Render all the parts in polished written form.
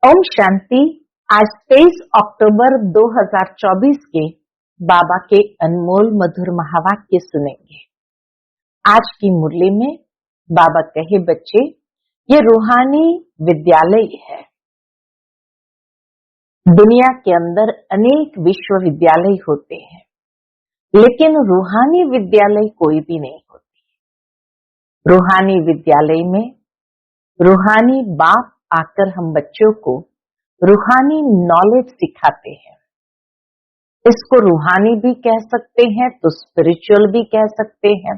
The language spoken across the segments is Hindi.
ओम शांति। आज 23 अक्टूबर 2024 के बाबा के अनमोल मधुर महावाक्य सुनेंगे। आज की मुरली में बाबा कहे, बच्चे ये रूहानी विद्यालय है। दुनिया के अंदर अनेक विश्वविद्यालय होते हैं, लेकिन रूहानी विद्यालय कोई भी नहीं होती। रूहानी विद्यालय में रूहानी बाप आकर हम बच्चों को रूहानी नॉलेज सिखाते हैं। इसको रूहानी भी कह सकते हैं तो स्पिरिचुअल भी कह सकते हैं।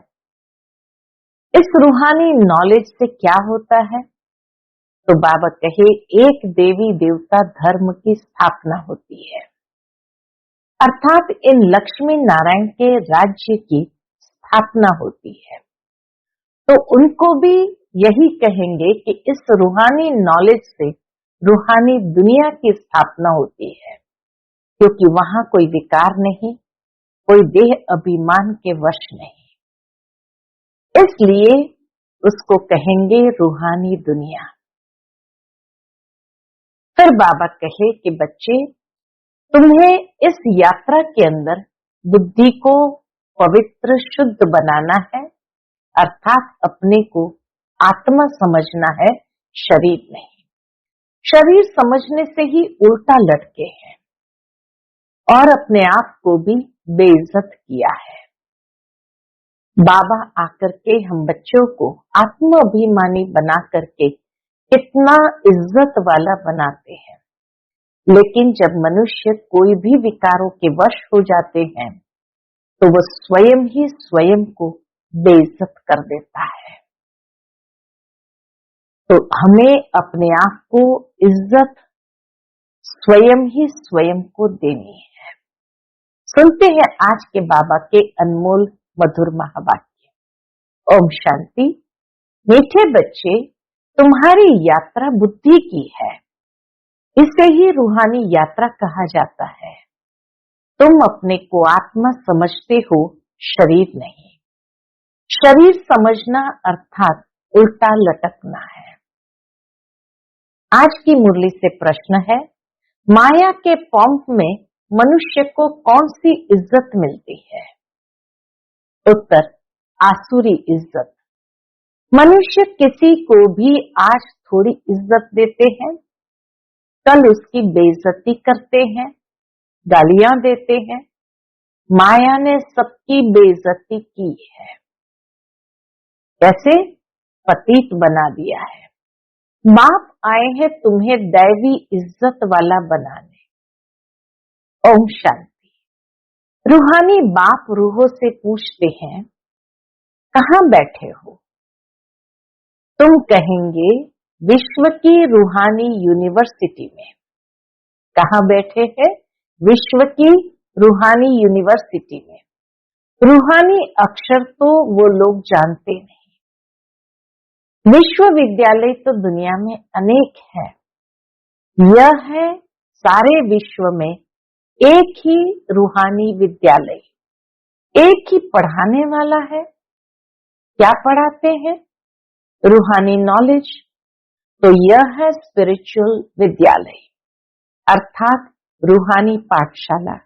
इस रूहानी नॉलेज से क्या होता है? तो बाबा कहे, एक देवी देवता धर्म की स्थापना होती है, अर्थात इन लक्ष्मी नारायण के राज्य की स्थापना होती है। तो उनको भी यही कहेंगे कि इस रूहानी नॉलेज से रूहानी दुनिया की स्थापना होती है, क्योंकि वहां कोई विकार नहीं, कोई देह अभिमान के वश नहीं। इसलिए उसको कहेंगे रूहानी दुनिया। फिर बाबा कहे कि बच्चे, तुम्हें इस यात्रा के अंदर बुद्धि को पवित्र शुद्ध बनाना है, अर्थात अपने को आत्मा समझना है, शरीर नहीं। शरीर समझने से ही उल्टा लटके हैं और अपने आप को भी बेइज्जत किया है। बाबा आकर के हम बच्चों को आत्माभिमानी बना करके कितना इज्जत वाला बनाते हैं, लेकिन जब मनुष्य कोई भी विकारों के वश हो जाते हैं तो वो स्वयं ही स्वयं को बेइज्जत कर देता है। तो हमें अपने आप को इज्जत स्वयं ही स्वयं को देनी है। सुनते हैं आज के बाबा के अनमोल मधुर महावाक्य। ओम शांति। मीठे बच्चे, तुम्हारी यात्रा बुद्धि की है, इसे ही रूहानी यात्रा कहा जाता है। तुम अपने को आत्मा समझते हो, शरीर नहीं। शरीर समझना अर्थात उल्टा लटकना है। आज की मुरली से प्रश्न है, माया के पंप में मनुष्य को कौन सी इज्जत मिलती है? उत्तर, आसुरी इज्जत। मनुष्य किसी को भी आज थोड़ी इज्जत देते हैं, कल उसकी बेइज्जती करते हैं, गालियां देते हैं। माया ने सबकी बेइज्जती की है। कैसे? पतित बना दिया है। बाप आए हैं तुम्हें दैवी इज्जत वाला बनाने। ओम शांति। रूहानी बाप रूहों से पूछते हैं, कहाँ बैठे हो? तुम कहेंगे, विश्व की रूहानी यूनिवर्सिटी में। कहाँ बैठे हैं? विश्व की रूहानी यूनिवर्सिटी में। रूहानी अक्षर तो वो लोग जानते नहीं। विश्वविद्यालय तो दुनिया में अनेक है। यह है सारे विश्व में एक ही रूहानी विद्यालय, एक ही पढ़ाने वाला है। क्या पढ़ाते हैं? रूहानी नॉलेज। तो यह है स्पिरिचुअल विद्यालय, अर्थात रूहानी पाठशाला।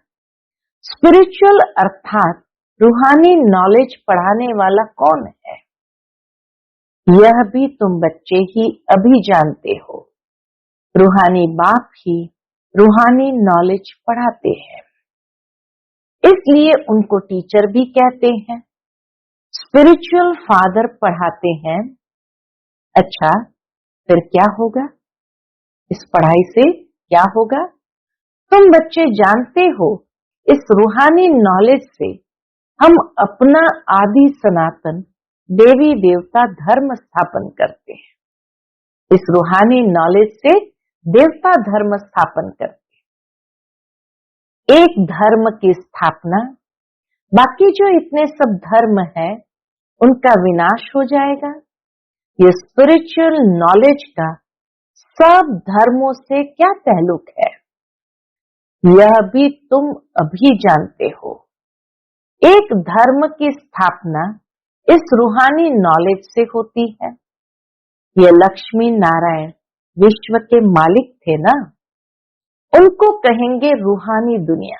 स्पिरिचुअल अर्थात रूहानी नॉलेज पढ़ाने वाला कौन है? यह भी तुम बच्चे ही अभी जानते हो। रूहानी बाप ही रूहानी नॉलेज पढ़ाते हैं, इसलिए उनको टीचर भी कहते हैं। स्पिरिचुअल फादर पढ़ाते हैं। अच्छा, फिर क्या होगा? इस पढ़ाई से क्या होगा? तुम बच्चे जानते हो, इस रूहानी नॉलेज से हम अपना आदि सनातन देवी देवता धर्म स्थापन करते हैं। इस रूहानी नॉलेज से देवता धर्म स्थापन करते हैं। एक धर्म की स्थापना, बाकी जो इतने सब धर्म है उनका विनाश हो जाएगा। ये स्पिरिचुअल नॉलेज का सब धर्मों से क्या ताल्लुक है, यह भी तुम अभी जानते हो। एक धर्म की स्थापना इस रूहानी नॉलेज से होती है। यह लक्ष्मी नारायण विश्व के मालिक थे ना, उनको कहेंगे रूहानी दुनिया।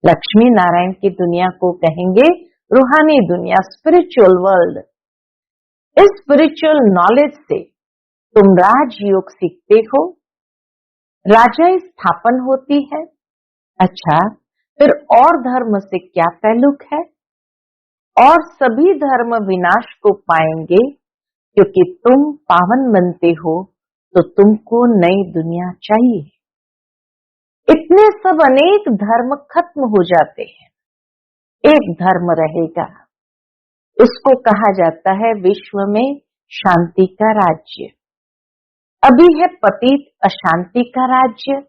लक्ष्मी नारायण की दुनिया को कहेंगे रूहानी दुनिया, स्पिरिचुअल वर्ल्ड। इस स्पिरिचुअल नॉलेज से तुम राजयोग सीखते हो, राजाई स्थापन होती है। अच्छा, फिर और धर्म से क्या ताल्लुक है? और सभी धर्म विनाश को पाएंगे, क्योंकि तुम पावन बनते हो तो तुमको नई दुनिया चाहिए। इतने सब अनेक धर्म खत्म हो जाते हैं, एक धर्म रहेगा। इसको कहा जाता है विश्व में शांति का राज्य। अभी है पतित अशांति का राज्य,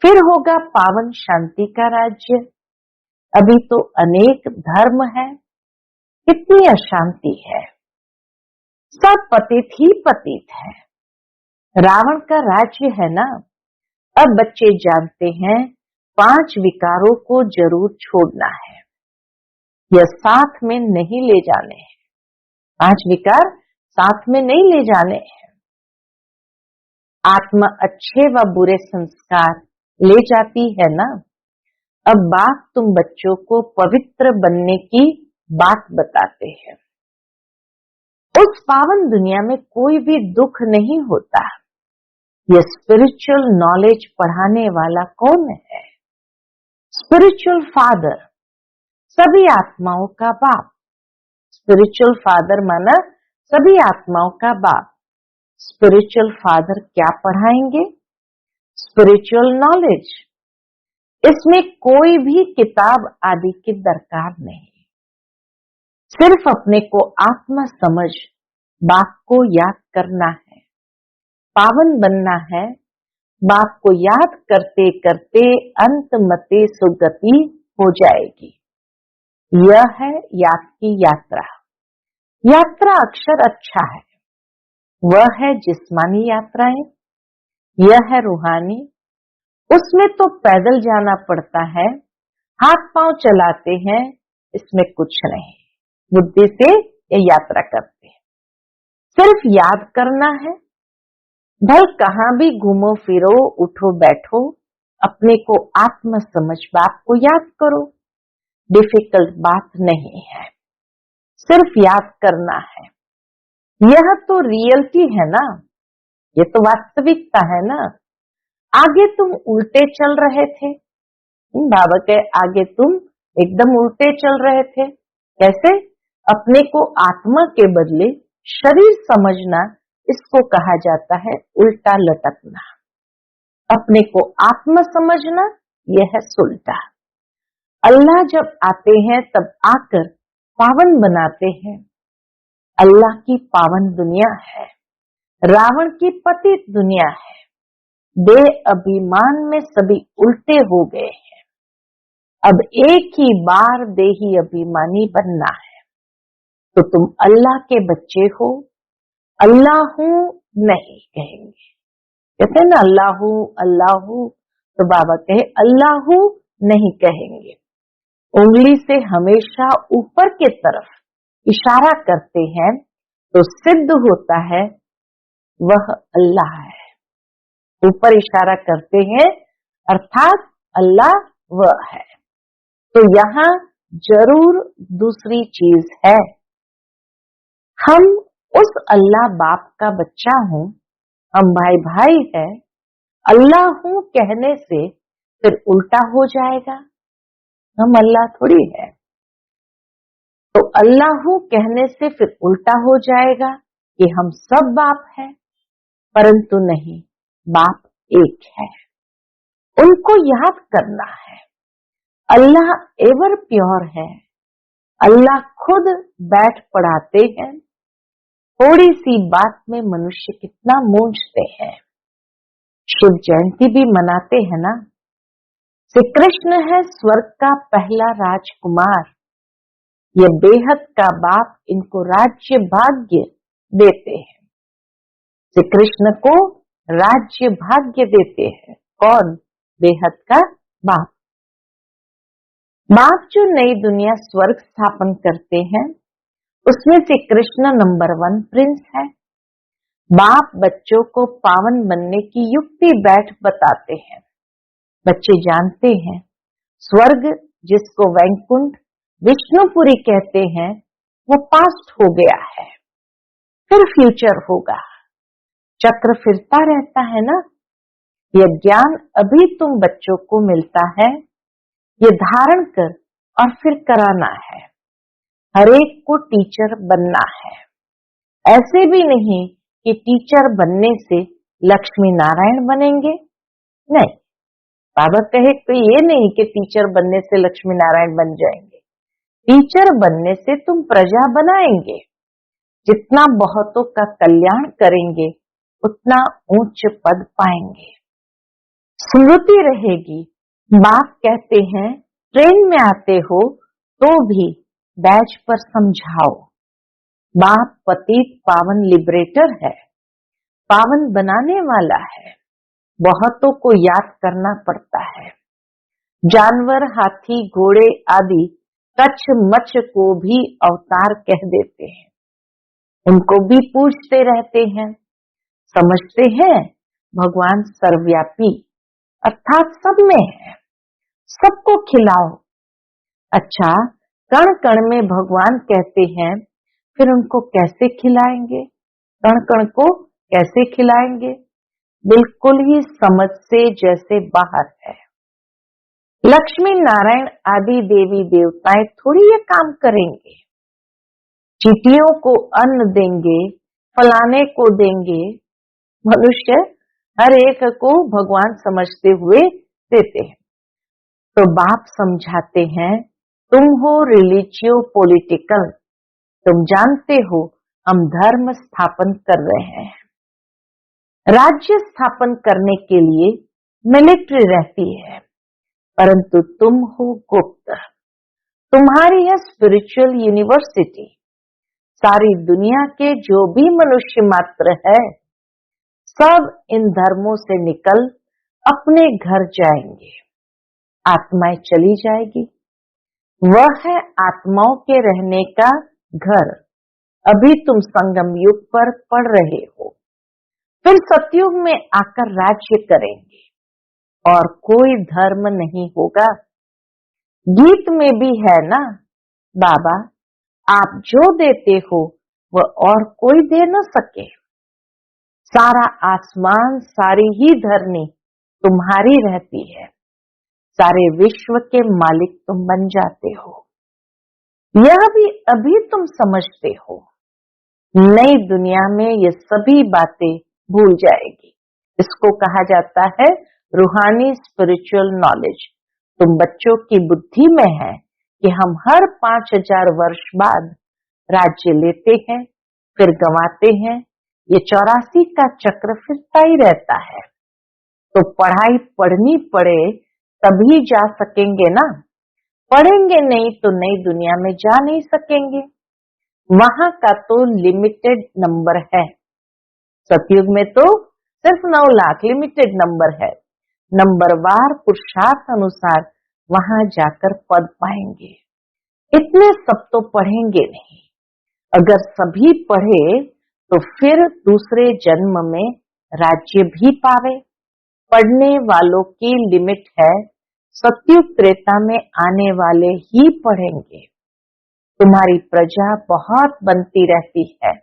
फिर होगा पावन शांति का राज्य। अभी तो अनेक धर्म है, कितनी अशांति है, सब पतित ही पतित है। रावण का राज्य है ना। अब बच्चे जानते हैं 5 विकारों को जरूर छोड़ना है, यह साथ में नहीं ले जाने हैं। 5 विकार साथ में नहीं ले जाने हैं। आत्मा अच्छे व बुरे संस्कार ले जाती है ना। अब बाप तुम बच्चों को पवित्र बनने की बात बताते हैं। उस पावन दुनिया में कोई भी दुख नहीं होता। यह स्पिरिचुअल नॉलेज पढ़ाने वाला कौन है? स्पिरिचुअल फादर, सभी आत्माओं का बाप। स्पिरिचुअल फादर माना सभी आत्माओं का बाप। स्पिरिचुअल फादर क्या पढ़ाएंगे? Spiritual knowledge. इसमें कोई भी किताब आदि की दरकार नहीं, सिर्फ अपने को आत्मा समझ बाप को याद करना है, पावन बनना है। बाप को याद करते करते अंत मते सुगति हो जाएगी। यह है याद की यात्रा। यात्रा अक्षर अच्छा है, वह है जिस्मानी यात्राएं, यह है रूहानी। उसमें तो पैदल जाना पड़ता है, हाथ पांव चलाते हैं, इसमें कुछ नहीं। बुद्धि से ये यात्रा करते हैं, सिर्फ याद करना है। भल कहां भी घूमो फिरो, उठो बैठो, अपने को आत्मा समझ बाप को याद करो। डिफिकल्ट बात नहीं है, सिर्फ याद करना है। यह तो रियलिटी है ना, ये तो वास्तविकता है ना। आगे तुम उल्टे चल रहे थे, बाबा के आगे तुम एकदम उल्टे चल रहे थे। कैसे? अपने को आत्मा के बदले शरीर समझना, इसको कहा जाता है उल्टा लटकना। अपने को आत्मा समझना, यह है सुल्टा। अल्लाह जब आते हैं तब आकर पावन बनाते हैं। अल्लाह की पावन दुनिया है, रावण की पतित दुनिया है। दे अभिमान में सभी उल्टे हो गए हैं। अब एक ही बार देही अभिमानी बनना है। तो तुम अल्लाह के बच्चे हो, अल्लाह हूं नहीं कहेंगे। कहते हैं ना अल्लाह हूं अल्लाह हूं, तो बाबा कहे अल्लाह हूं नहीं कहेंगे। उंगली से हमेशा ऊपर के तरफ इशारा करते हैं तो सिद्ध होता है वह अल्लाह है। ऊपर इशारा करते हैं अर्थात अल्लाह वह है। तो यहाँ जरूर दूसरी चीज है, हम उस अल्लाह बाप का बच्चा हूं, हम भाई भाई है। अल्लाह हूं कहने से फिर उल्टा हो जाएगा, हम अल्लाह थोड़ी है। तो अल्लाह हूं कहने से फिर उल्टा हो जाएगा कि हम सब बाप हैं, परंतु नहीं, बाप एक है। उनको याद करना है। अल्लाह एवर प्योर है। अल्लाह खुद बैठ पढ़ाते हैं। थोड़ी सी बात में मनुष्य कितना मूंझते हैं। शिव जयंती भी मनाते हैं ना। श्री कृष्ण है स्वर्ग का पहला राजकुमार। ये बेहद का बाप इनको राज्य भाग्य देते हैं। श्री कृष्ण को राज्य भाग्य देते हैं। कौन? बेहद का बाप। बाप जो नई दुनिया स्वर्ग स्थापन करते हैं, उसमें से कृष्ण नंबर 1 प्रिंस है। बाप बच्चों को पावन बनने की युक्ति बैठ बताते हैं। बच्चे जानते हैं स्वर्ग, जिसको वैकुंठ विष्णुपुरी कहते हैं, वो पास्ट हो गया है, फिर फ्यूचर होगा। चक्र फिरता रहता है ना। यह ज्ञान अभी तुम बच्चों को मिलता है, ये धारण कर और फिर कराना है। हरेक को टीचर बनना है। ऐसे भी नहीं कि टीचर बनने से लक्ष्मी नारायण बनेंगे, नहीं। बाबा कहे तो ये नहीं कि टीचर बनने से लक्ष्मी नारायण बन जाएंगे। टीचर बनने से तुम प्रजा बनाएंगे। जितना बहुतों का कल्याण करेंगे उतना ऊंच पद पाएंगे। स्मृति रहेगी। बाप कहते हैं ट्रेन में आते हो तो भी बैच पर समझाओ। बाप पतित पावन लिबरेटर है, पावन बनाने वाला है। बहुतों को याद करना पड़ता है। जानवर, हाथी, घोड़े आदि कच्छ मच्छ को भी अवतार कह देते हैं। उनको भी पूछते रहते हैं। समझते हैं भगवान सर्वव्यापी अर्थात सब में है, सबको खिलाओ। अच्छा, कण कण में भगवान कहते हैं, फिर उनको कैसे खिलाएंगे? कण कण को कैसे खिलाएंगे? बिल्कुल ही समझ से जैसे बाहर है। लक्ष्मी नारायण आदि देवी देवताएं थोड़ी ये काम करेंगे। चींटियों को अन्न देंगे, फलाने को देंगे। मनुष्य हर एक को भगवान समझते हुए देते हैं। तो बाप समझाते हैं, तुम हो रिलीजियो पॉलिटिकल, तुम जानते हो हम धर्म स्थापन कर रहे हैं। राज्य स्थापन करने के लिए मिलिट्री रहती है, परंतु तुम हो गुप्त। तुम्हारी है स्पिरिचुअल यूनिवर्सिटी। सारी दुनिया के जो भी मनुष्य मात्र है, सब इन धर्मों से निकल अपने घर जाएंगे। आत्माएं चली जाएगी। वह है आत्माओं के रहने का घर। अभी तुम संगम युग पर पढ़ रहे हो, फिर सतयुग में आकर राज्य करेंगे और कोई धर्म नहीं होगा। गीत में भी है ना, बाबा आप जो देते हो वह और कोई दे न सके। सारा आसमान, सारी ही धरनी तुम्हारी रहती है। सारे विश्व के मालिक तुम बन जाते हो। यह भी अभी तुम समझते हो। नई दुनिया में ये सभी बातें भूल जाएगी। इसको कहा जाता है रूहानी स्पिरिचुअल नॉलेज। तुम बच्चों की बुद्धि में है कि हम हर 5000 वर्ष बाद राज्य लेते हैं, फिर गंवाते हैं। ये 84 का चक्र फिरता ही रहता है। तो पढ़ाई पढ़नी पड़े तभी जा सकेंगे ना। पढ़ेंगे नहीं तो नई दुनिया में जा नहीं सकेंगे। वहां का तो लिमिटेड नंबर है। सतयुग में तो सिर्फ 9 लाख लिमिटेड नंबर है। नंबरवार पुरुषार्थ अनुसार वहां जाकर पद पाएंगे। इतने सब तो पढ़ेंगे नहीं। अगर सभी पढ़े तो फिर दूसरे जन्म में राज्य भी पावे। पढ़ने वालों की लिमिट है। सतयुग त्रेता में आने वाले ही पढ़ेंगे। तुम्हारी प्रजा बहुत बनती रहती है।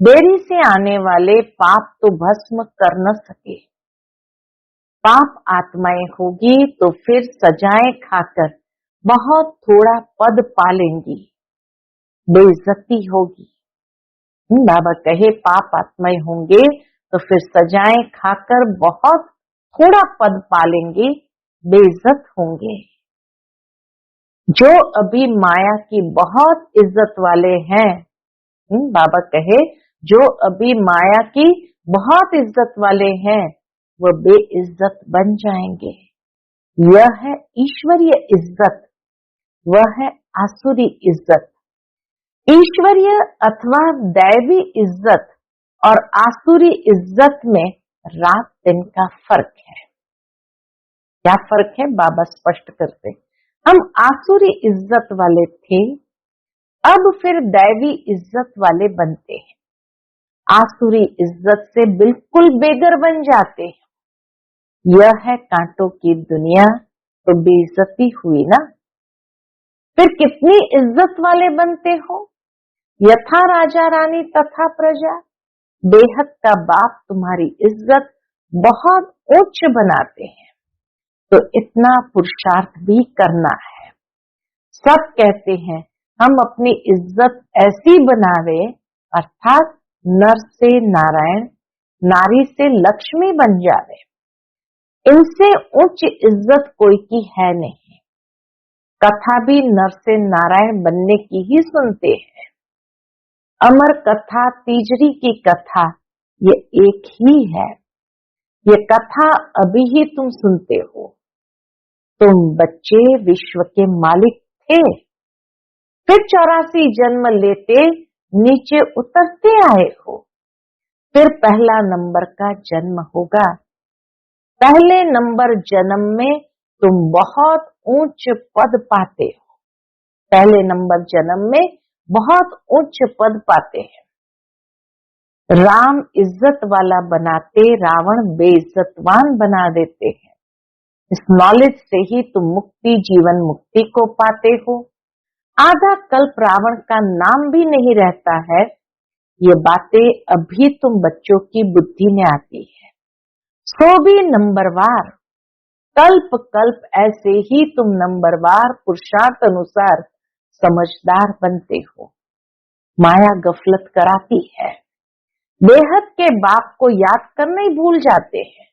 देरी से आने वाले पाप तो भस्म कर न सके। पाप आत्माएं होगी तो फिर सजाएं खाकर बहुत थोड़ा पद पालेंगी। बेइज्जती होगी। बाबा कहे पाप आत्माएं होंगे तो फिर सजाएं खाकर बहुत थोड़ा पद पालेंगे, बेइज्जत होंगे। जो अभी माया की बहुत इज्जत वाले हैं, बाबा कहे जो अभी माया की बहुत इज्जत वाले हैं, वह बेइज्जत बन जाएंगे। यह है ईश्वरीय इज्जत, वह है आसुरी इज्जत। ईश्वरीय अथवा दैवी इज्जत और आसुरी इज्जत में रात दिन का फर्क है। क्या फर्क है बाबा स्पष्ट करते। हम आसुरी इज्जत वाले थे, अब फिर दैवी इज्जत वाले बनते हैं। आसुरी इज्जत से बिल्कुल बेघर बन जाते हैं। यह है कांटों की दुनिया, तो बेइज्जती हुई ना। फिर कितनी इज्जत वाले बनते हो। यथा राजा रानी तथा प्रजा, बेहद का बाप तुम्हारी इज्जत बहुत उच्च बनाते हैं, तो इतना पुरुषार्थ भी करना है। सब कहते हैं हम अपनी इज्जत ऐसी बनावे, अर्थात नर से नारायण, नारी से लक्ष्मी बन जावे। इनसे उच्च इज्जत कोई की है नहीं। कथा भी नर से नारायण बनने की ही सुनते हैं। अमर कथा तीजरी की कथा ये एक ही है। ये कथा अभी ही तुम सुनते हो। तुम बच्चे विश्व के मालिक थे, फिर 84 जन्म लेते नीचे उतरते आए हो। फिर पहला नंबर का जन्म होगा। पहले नंबर जन्म में तुम बहुत ऊंच पद पाते हो। पहले नंबर जन्म में बहुत उच्च पद पाते हैं। राम इज्जत वाला बनाते, रावण बेइज्जतवान बना देते हैं। इस नॉलेज से ही तुम मुक्ति, जीवन मुक्ति को पाते हो। आधा कल्प रावण का नाम भी नहीं रहता है। ये बातें अभी तुम बच्चों की बुद्धि में आती है। सो भी नंबरवार, कल्प कल्प ऐसे ही तुम नंबरवार पुरुषार्थ अनुसार समझदार बनते हो। माया गफलत कराती है। बेहद के बाप को याद करना ही भूल जाते हैं।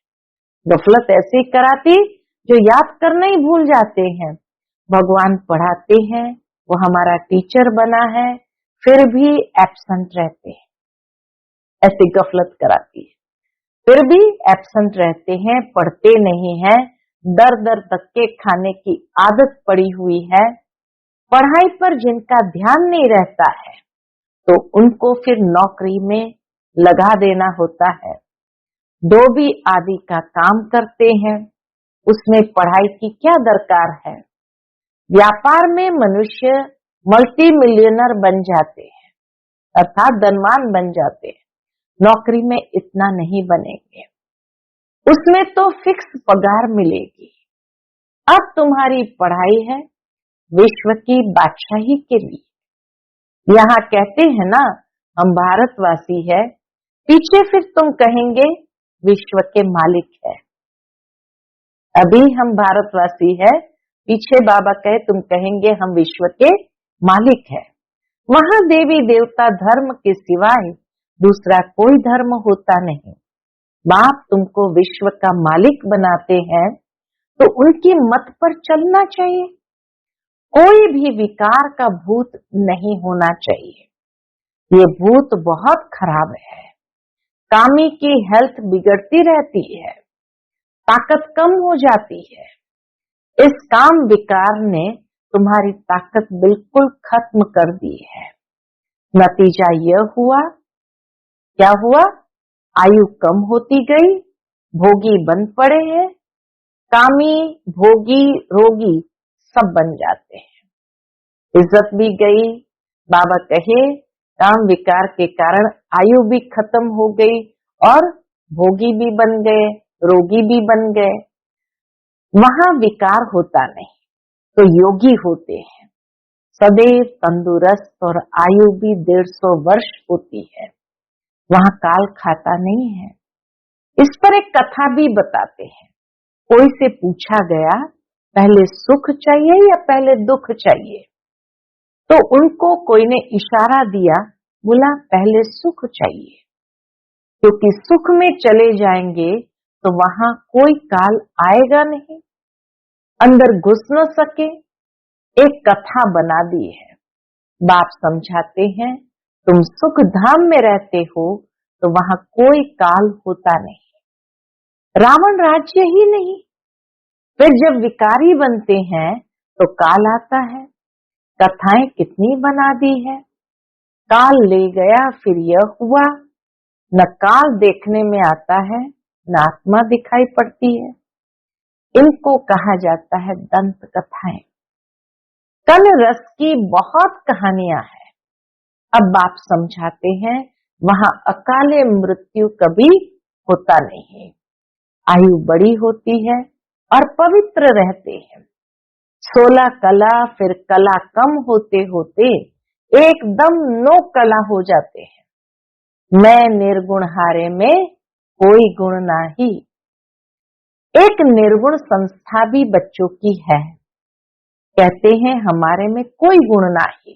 गफलत ऐसे कराती जो याद करना ही भूल जाते हैं। भगवान पढ़ाते हैं, वो हमारा टीचर बना है, फिर भी एब्सेंट रहते हैं। ऐसी गफलत कराती है। फिर भी एब्सेंट रहते हैं, पढ़ते नहीं हैं, दर दर धक्के खाने की आदत पड़ी हुई है। पढ़ाई पर जिनका ध्यान नहीं रहता है, तो उनको फिर नौकरी में लगा देना होता है। धोबी आदि का काम करते हैं, उसमें पढ़ाई की क्या दरकार है। व्यापार में मनुष्य मल्टी मिलियनर बन जाते हैं, अर्थात धनवान बन जाते हैं। नौकरी में इतना नहीं बनेंगे, उसमें तो फिक्स पगार मिलेगी। अब तुम्हारी पढ़ाई है विश्व की बादशाही के लिए। यहाँ कहते हैं ना हम भारतवासी है, पीछे फिर तुम कहेंगे विश्व के मालिक है। अभी हम भारतवासी है, पीछे बाबा कहे तुम कहेंगे हम विश्व के मालिक है। वहां देवी देवता धर्म के सिवाय दूसरा कोई धर्म होता नहीं। बाप तुमको विश्व का मालिक बनाते हैं, तो उनकी मत पर चलना चाहिए। कोई भी विकार का भूत नहीं होना चाहिए। ये भूत बहुत खराब है। कामी की हेल्थ बिगड़ती रहती है, ताकत कम हो जाती है। इस काम विकार ने तुम्हारी ताकत बिल्कुल खत्म कर दी है। नतीजा यह हुआ, क्या हुआ? आयु कम होती गई, भोगी बन पड़े हैं। कामी, भोगी, रोगी सब बन जाते हैं। इज्जत भी गई। बाबा कहे काम विकार के कारण आयु भी खत्म हो गई और भोगी भी बन गए, रोगी भी बन गए। वहां विकार होता नहीं, तो योगी होते हैं, सदैव तंदुरुस्त, और आयु भी 150 वर्ष होती है। वहां काल खाता नहीं है। इस पर एक कथा भी बताते हैं। कोई से पूछा गया पहले सुख चाहिए या पहले दुख चाहिए, तो उनको कोई ने इशारा दिया, बोला पहले सुख चाहिए, क्योंकि सुख में चले जाएंगे तो वहां कोई काल आएगा नहीं, अंदर घुस न सके। एक कथा बना दी है। बाप समझाते हैं तुम सुख धाम में रहते हो तो वहां कोई काल होता नहीं। रावण राज्य ही नहीं। फिर जब विकारी बनते हैं तो काल आता है। कथाएं कितनी बना दी है। काल ले गया, फिर यह हुआ। न काल देखने में आता है, न आत्मा दिखाई पड़ती है। इनको कहा जाता है दंत कथाएं। कल रस की बहुत कहानियां हैं। अब बाप समझाते हैं वहां अकाले मृत्यु कभी होता नहीं है। आयु बड़ी होती है और पवित्र रहते हैं। 16 कला फिर कला कम होते होते एकदम 9 कला हो जाते हैं। मैं निर्गुण हारे में कोई गुण नाही। एक निर्गुण संस्था भी बच्चों की है। कहते हैं हमारे में कोई गुण नहीं,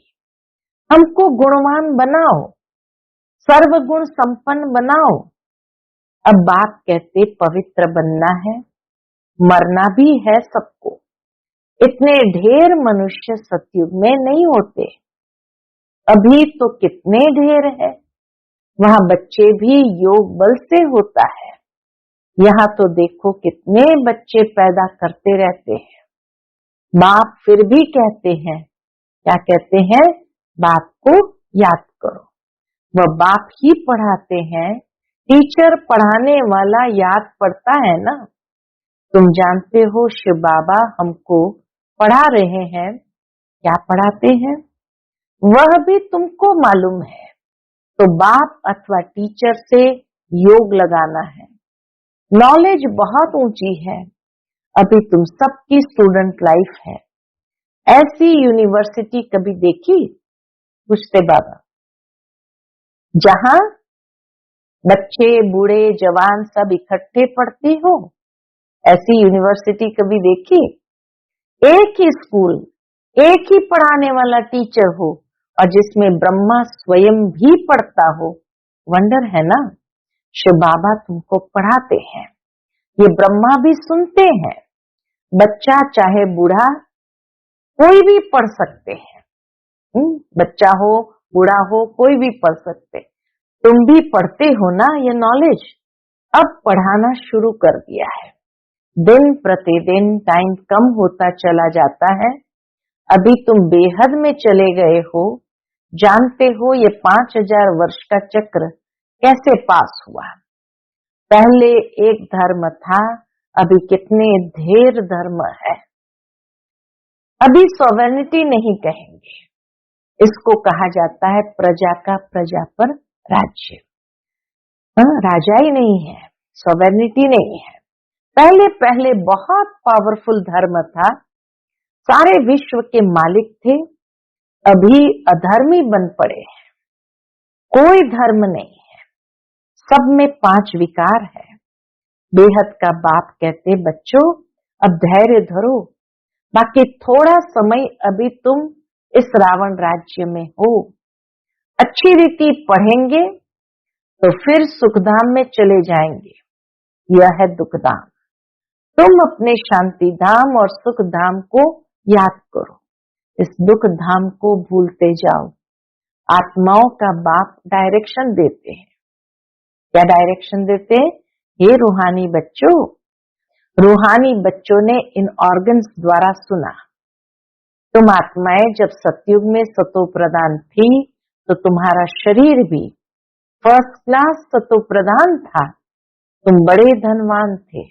हमको गुणवान बनाओ, सर्वगुण संपन्न बनाओ। अब बाप कहते पवित्र बनना है, मरना भी है सबको। इतने ढेर मनुष्य सतयुग में नहीं होते, अभी तो कितने ढेर है। वहां बच्चे भी योग बल से होता है। यहाँ तो देखो कितने बच्चे पैदा करते रहते हैं। बाप फिर भी कहते हैं, क्या कहते हैं? बाप को याद करो। वह बाप ही पढ़ाते हैं। टीचर पढ़ाने वाला याद पड़ता है ना। तुम जानते हो शिव बाबा हमको पढ़ा रहे हैं, क्या पढ़ाते हैं वह भी तुमको मालूम है। तो बाप अथवा टीचर से योग लगाना है। नॉलेज बहुत ऊंची है। अभी तुम सबकी स्टूडेंट लाइफ है। ऐसी यूनिवर्सिटी कभी देखी? पूछते बाबा। जहां बच्चे बूढ़े जवान सब इकट्ठे पढ़ते हो, ऐसी यूनिवर्सिटी कभी देखी? एक ही स्कूल, एक ही पढ़ाने वाला टीचर हो और जिसमें ब्रह्मा स्वयं भी पढ़ता हो। वंडर है ना। शिव बाबा तुमको पढ़ाते हैं, ये ब्रह्मा भी सुनते हैं। बच्चा चाहे बूढ़ा कोई भी पढ़ सकते हैं। बच्चा हो बूढ़ा हो कोई भी पढ़ सकते। तुम भी पढ़ते हो ना ये नॉलेज। अब पढ़ाना शुरू कर दिया है। दिन प्रतिदिन टाइम कम होता चला जाता है। अभी तुम बेहद में चले गए हो। जानते हो ये 5000 वर्ष का चक्र कैसे पास हुआ। पहले एक धर्म था, अभी कितने ढेर धर्म है। अभी सॉवरेनिटी नहीं कहेंगे, इसको कहा जाता है प्रजा का प्रजा पर राज्य। राजा ही नहीं है, सॉवरेनिटी नहीं है। पहले पहले बहुत पावरफुल धर्म था, सारे विश्व के मालिक थे। अभी अधर्मी बन पड़े हैं, कोई धर्म नहीं है, सब में 5 विकार है। बेहद का बाप कहते बच्चों अब धैर्य धरो, बाकी थोड़ा समय अभी तुम इस रावण राज्य में हो। अच्छी रीति पढ़ेंगे तो फिर सुखधाम में चले जाएंगे। यह है दुखधाम। तुम अपने शांति धाम और सुख धाम को याद करो, इस दुख धाम को भूलते जाओ। आत्माओं का बाप डायरेक्शन देते हैं। क्या डायरेक्शन देते हैं? ये रूहानी बच्चों, रूहानी बच्चों ने इन ऑर्गन्स द्वारा सुना। तुम आत्माएं जब सतयुग में सतो प्रधान थी तो तुम्हारा शरीर भी फर्स्ट क्लास सतो प्रधान था। तुम बड़े धनवान थे।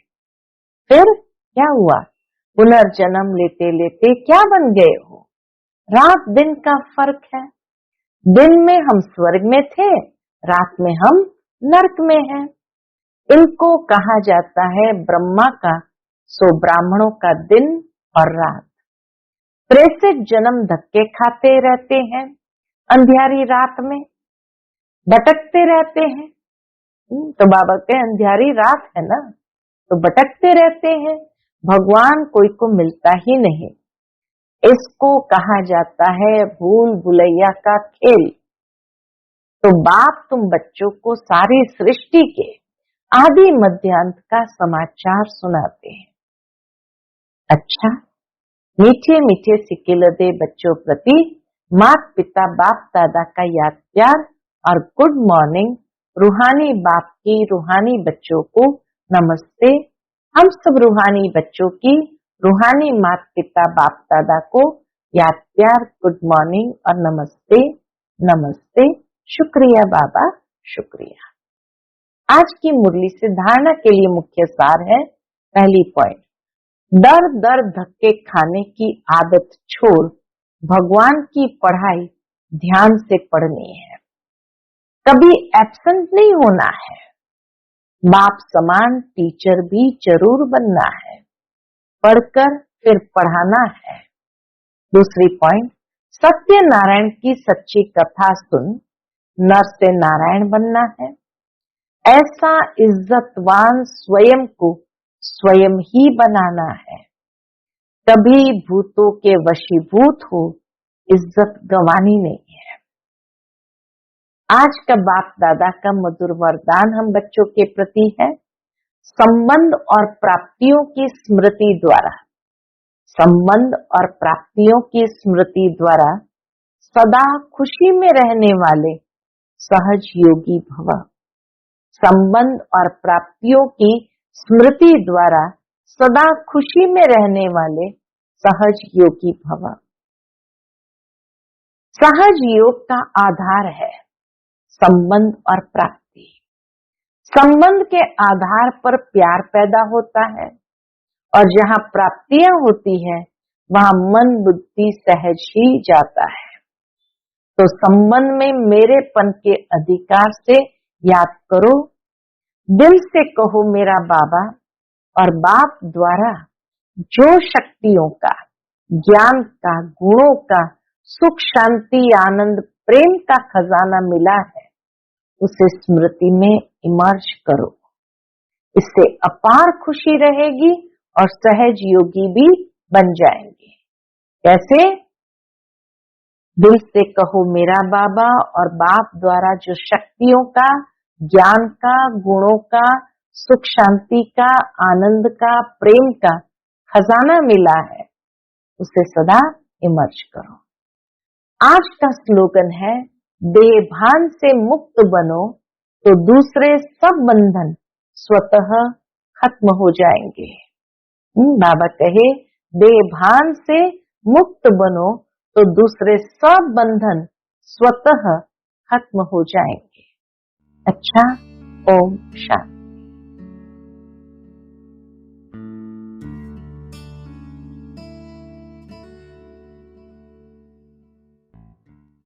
फिर क्या हुआ? पुनर्जन्म लेते लेते क्या बन गए हो? रात दिन का फर्क है। दिन में हम स्वर्ग में थे, रात में हम नरक में हैं। इनको कहा जाता है ब्रह्मा का सो ब्राह्मणों का दिन और रात। 63 जन्म धक्के खाते रहते हैं, अंधियारी रात में भटकते रहते हैं। तो बाबा के अंधियारी रात है ना, तो भटकते रहते हैं। भगवान कोई को मिलता ही नहीं। इसको कहा जाता है भूल भुलैया का खेल। तो बाप तुम बच्चों को सारी सृष्टि के आदि मध्यांत का समाचार सुनाते हैं। अच्छा, मीठे मीठे सिकिलदे बच्चों प्रति माता पिता बाप दादा का याद प्यार और गुड मॉर्निंग। रूहानी बाप की रूहानी बच्चों को नमस्ते। हम सब रूहानी बच्चों की रूहानी माता पिता बाप दादा को याद प्यार, गुड मॉर्निंग और नमस्ते। नमस्ते। शुक्रिया बाबा, शुक्रिया। आज की मुरली से धारणा के लिए मुख्य सार है। पहली पॉइंट, दर दर धक्के खाने की आदत छोड़ भगवान की पढ़ाई ध्यान से पढ़नी है। कभी एब्सेंट नहीं होना है। बाप समान टीचर भी जरूर बनना है, पढ़कर फिर पढ़ाना है। दूसरी पॉइंट, सत्यनारायण की सच्ची कथा सुन नर से नारायण बनना है। ऐसा इज्जतवान स्वयं को स्वयं ही बनाना है। कभी भूतों के वशीभूत हो, इज्जत गंवानी नहीं है। आज का बाप दादा का मधुर वरदान हम बच्चों के प्रति है, संबंध और प्राप्तियों की स्मृति द्वारा, संबंध और प्राप्तियों की स्मृति द्वारा सदा खुशी में रहने वाले सहज योगी भव। संबंध और प्राप्तियों की स्मृति द्वारा सदा खुशी में रहने वाले सहज योगी भव। सहज योग का आधार है संबंध और प्राप्ति। संबंध के आधार पर प्यार पैदा होता है और जहां प्राप्तियां होती है वहां मन बुद्धि सहज ही जाता है। तो संबंध में मेरेपन के अधिकार से याद करो, दिल से कहो मेरा बाबा, और बाप द्वारा जो शक्तियों का, ज्ञान का, गुणों का, सुख शांति आनंद प्रेम का खजाना मिला है उसे स्मृति में इमर्ज करो। इससे अपार खुशी रहेगी और सहज योगी भी बन जाएंगे। कैसे? दिल से कहो मेरा बाबा और बाप द्वारा जो शक्तियों का, ज्ञान का, गुणों का, सुख शांति का, आनंद का, प्रेम का खजाना मिला है उसे सदा इमर्ज करो। आज का स्लोगन है, देहभान से मुक्त बनो तो दूसरे सब बंधन स्वतः खत्म हो जाएंगे। बाबा कहे, देहभान से मुक्त बनो तो दूसरे सब बंधन स्वतः खत्म हो जाएंगे। अच्छा, ओम शांति।